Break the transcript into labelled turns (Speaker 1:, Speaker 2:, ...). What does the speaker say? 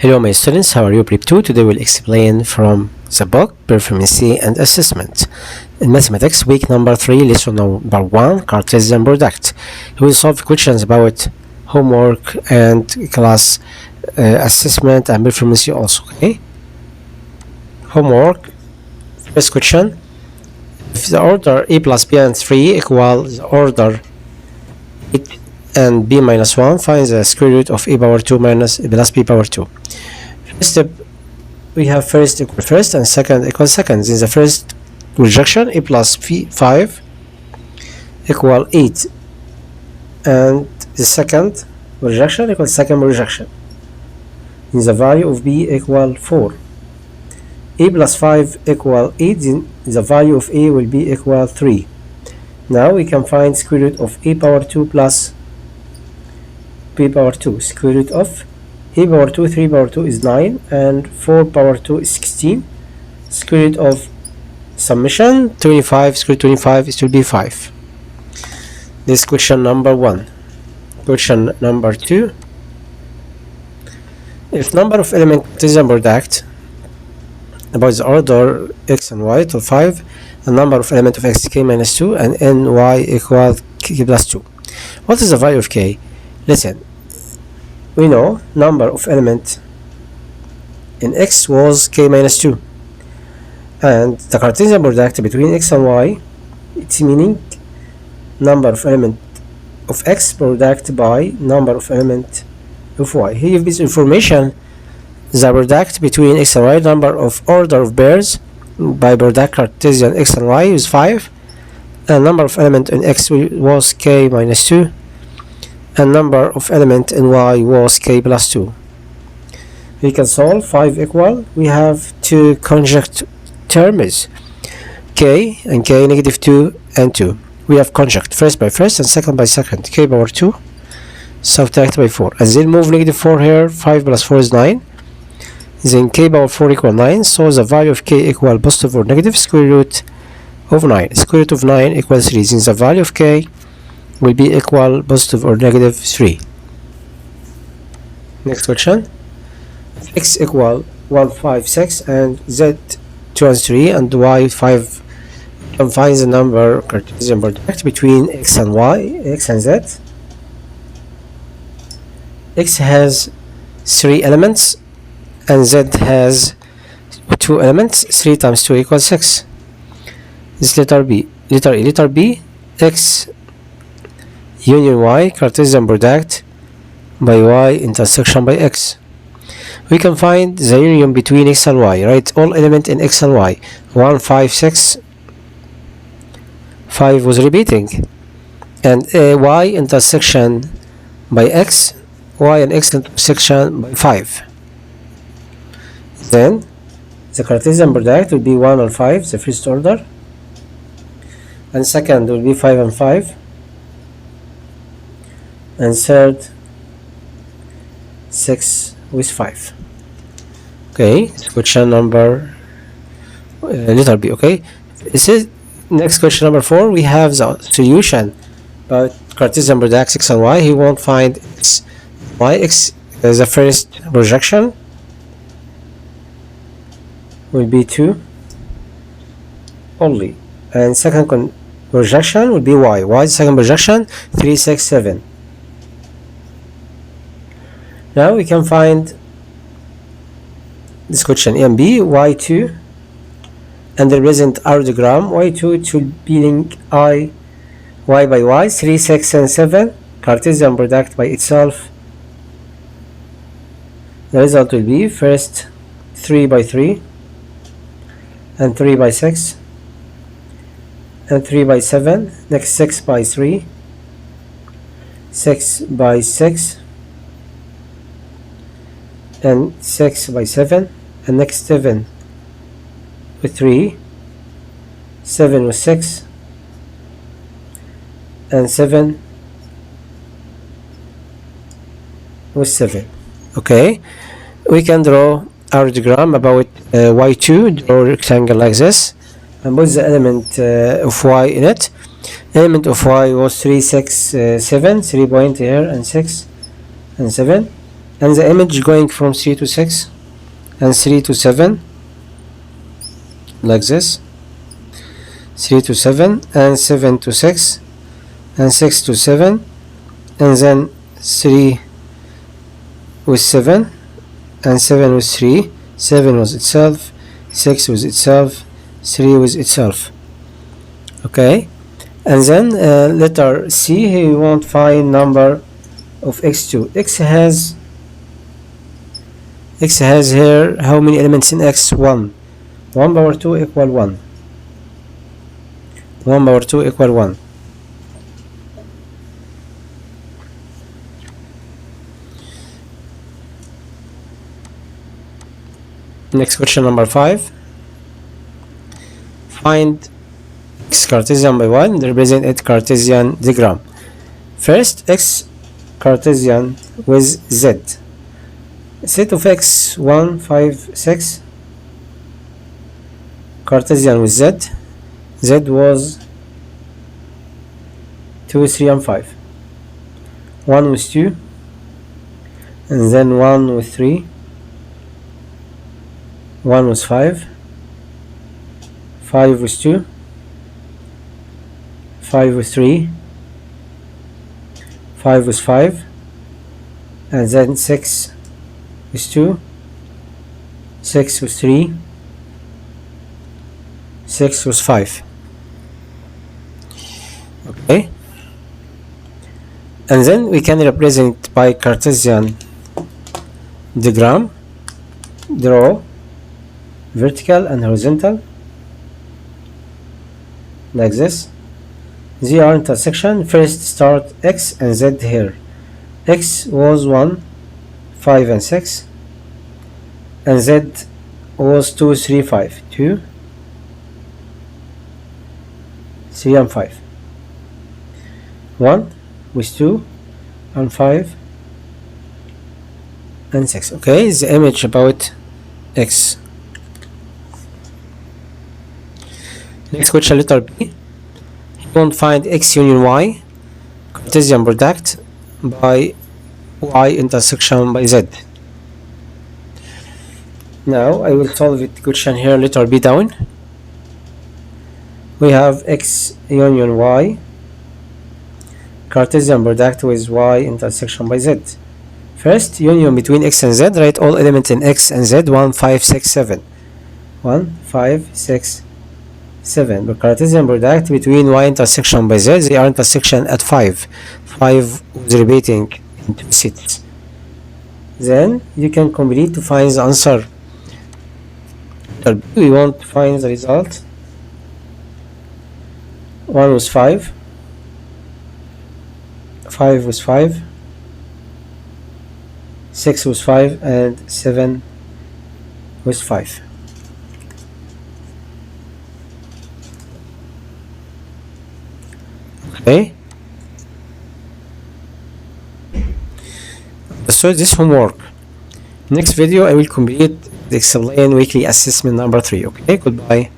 Speaker 1: Hello my students, how are you? Prep 2. Today we'll explain from the book Performance and Assessment. In Mathematics, week number 3, lesson number 1, Cartesian Product. We will solve questions about homework and class assessment and performance also, okay? Homework, first question. If the order a plus b and 3 equal the order 8 and b minus 1, find the square root of a power 2 minus plus b power 2. First step, we have first equal first and second equal second. In the first rejection, a plus 5 equal 8, and the second rejection equal second rejection. In the value of b equal 4. A plus 5 equal 8, then the value of a will be equal 3. Now we can find square root of a power 2 plus b power 2. Square root of a power 2, 3 power 2 is 9, and 4 power 2 is 16. Square root of summation 25, square root 25 is to be 5. This is question number 1. Question number 2. If number of element Cartesian product about the order x and y to 5, and number of element of x k minus 2 and n y equal k plus 2. What is the value of k? Listen, we know number of element in x was k minus 2, and the Cartesian product between x and y, it's meaning number of element of x product by number of element of y. Here this information, the product between x and y, number of order of pairs by product Cartesian x and y is 5, and number of element in x was k minus 2, and number of element in y was k plus 2. We can solve 5 equal, we have two conjugate terms, k and k negative 2 and 2. We have conjugate first by first and second by second, k power 2 subtract by 4, and then move negative 4 here. 5 plus 4 is 9, then k power 4 equal 9, so the value of k equal positive or negative square root of 9. Square root of 9 equals 3, since the value of k will be equal positive or negative 3. Next question. X equal 1, 5, 6 and z 2 and 3 and y 5. Can find the number Cartesian product between x and y, x and z. X has 3 elements and z has 2 elements. 3 times 2 equals 6. This letter B. Letter A. Letter B, x union y, Cartesian product by y intersection by x. We can find the union between x and y, right? All element in x and y. 1, 5, 6. 5 was repeating. And y intersection by x, y and x intersection by 5. Then the Cartesian product will be 1 and 5, the first order. And second will be 5 and 5. And third 6 with 5. Okay, question number letter B. Okay, this is next question number 4. We have the solution about Cartesian product x and y. He won't find x, y. X is the first projection will be 2 only, and second projection will be y. Y is second projection 3, 6, 7. Now we can find this question A and B. y2 and the present arithmetic y2, it should be link y by y. 3, 6 and 7 Cartesian product by itself. The result will be first 3 by 3 and 3 by 6 and 3 by 7, next 6 by 3, 6 by 6 and 6 by 7, and next 7 with 3, 7 with 6 and 7 with 7. Okay, we can draw our diagram about y2. Draw a rectangle like this and put the element of y in it. Element of y was 3, 6, 7, 3 point here and 6 and 7. and the image going from 3 to 6 and 3 to 7 like this, 3 to 7 and 7 to 6 and 6 to 7, and then 3 with 7 and 7 with 3, 7 with itself, 6 with itself, 3 with itself. Okay, and then letter C, he won't find number of x2. X has here how many elements in x? 1. 1 power 2 equal 1. 1 power 2 equal 1. Next question, number 5. Find x Cartesian by 1, represent it Cartesian diagram. First, x Cartesian with z. Set of x 1, 5, 6. Cartesian with z. Z was 2, 3 and 5. 1 with 2, and then 1 with 3, 1 with 5, 5 with 2, 5 with 3, 5 with 5, and then 6 with 2, 6 with 3, 6 with 5. Okay, and then we can represent by Cartesian diagram. Draw vertical and horizontal like this. They are intersection. First start x and z here. X was 1, 5 and 6, and z was 2, 3, 5. 2, 3 and 5. 1 with 2 and 5 and 6. Okay, the image about x. Next question, letter B. Don't find x union y, Cartesian product by y intersection by z. Now I will solve it question here, letter B down. We have x union y, Cartesian product with y intersection by z. First, union between x and z, write all elements in x and z, 1, 5, 6, 7. 1, 5, 6, 7. The Cartesian product between y intersection by z, they are intersection at 5. 5 is repeating in 2 sets. Then you can complete to find the answer. We want to find the result. 1 was 5, 5 was 5, 6 was 5, and 7 was 5. Okay, so this homework. Next video I will complete the explain weekly assessment number 3. Okay, goodbye.